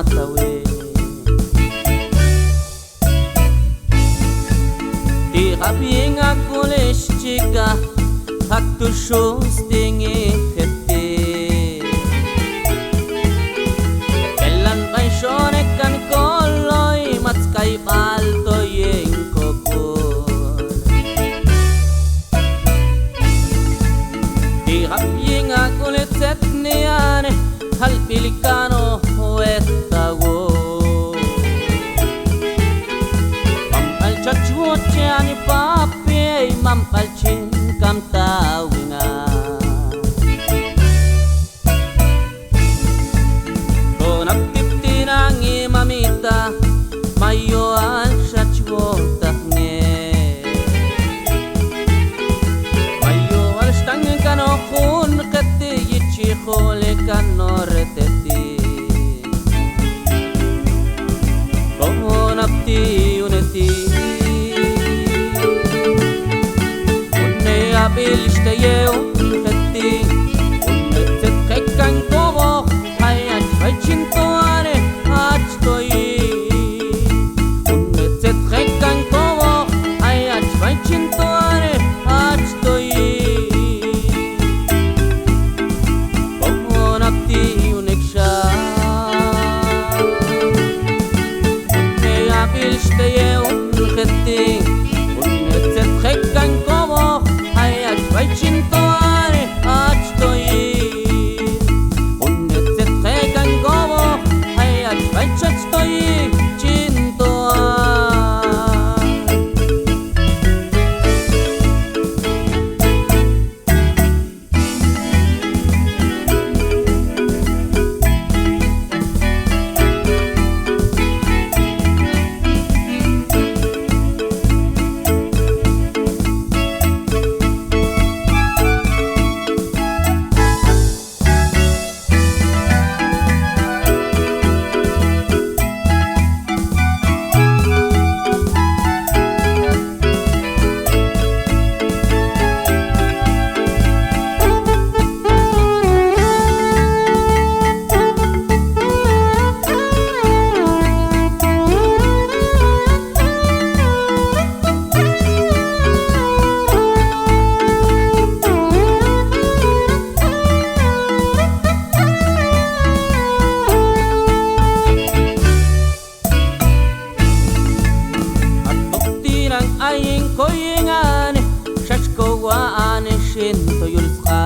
matawe Ti rapinga kolesh chica Haktu shos tingi khete Kellan paishone kan koloi Matskai palto yen kokon Ti rapinga kolet setniane Hal pilikano huetago Mampal chachuoche ani papi Mampal chin kam tawinga Konap tiptinangi mamita Mayo al chachuotahne Mayo al stangen kano khun kati yichi khole kano reteti Konap ti uneti Bilsteye unketi Unnetet kekkan kovo Hayat vajintoare Hajtoi Unnetet kekkan kovo Hayat vajintoare Hajtoi Kohonapti uneksha Unneya bilsteye unketi Unnetet kekkan kovo Vajintoare hajtoi Unnetet kekkan kovo Hayat vajatstoi Ayin koyingane shashko waane shinto yulqa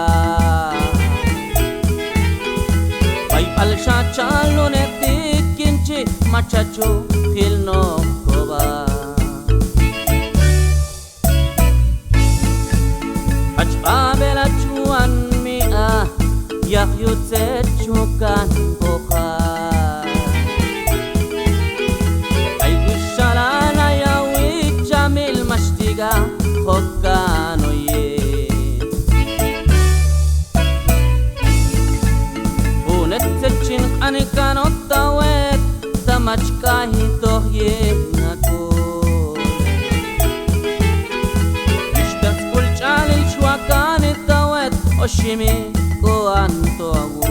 Pai pal shachalo ne tikinchi machacho hilno koba Hachba bela chuan mia yahyutse chukan boka Hokkano ye Unetechin anikano tawet Tamachka hitoh ye nako Ishtas kulchalil shwakani tawet Oshimi ko anto awo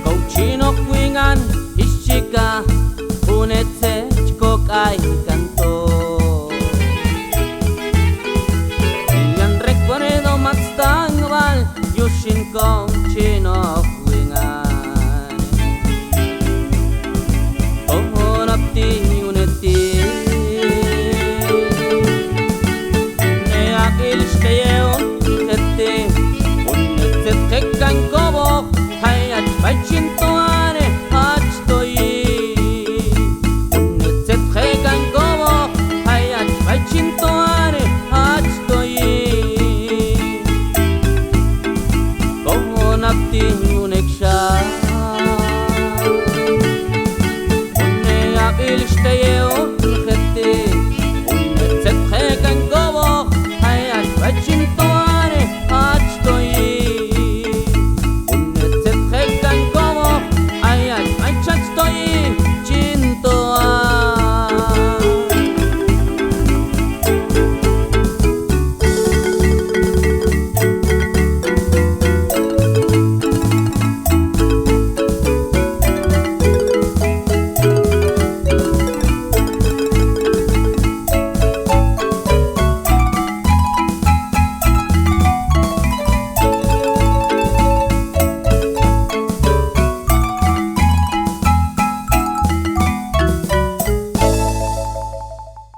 Kauchino kwingan ishika Unetse chkokai canto Yan recuerdo matstangval Yushin kong chino kwingan Ohonapti uneti Neakil shkeyeon tete Unetset kekkan kobo Hayat vajintoare hajtoi Vajintoare hajtoi Kohonapti uneksha Unneya bilshteye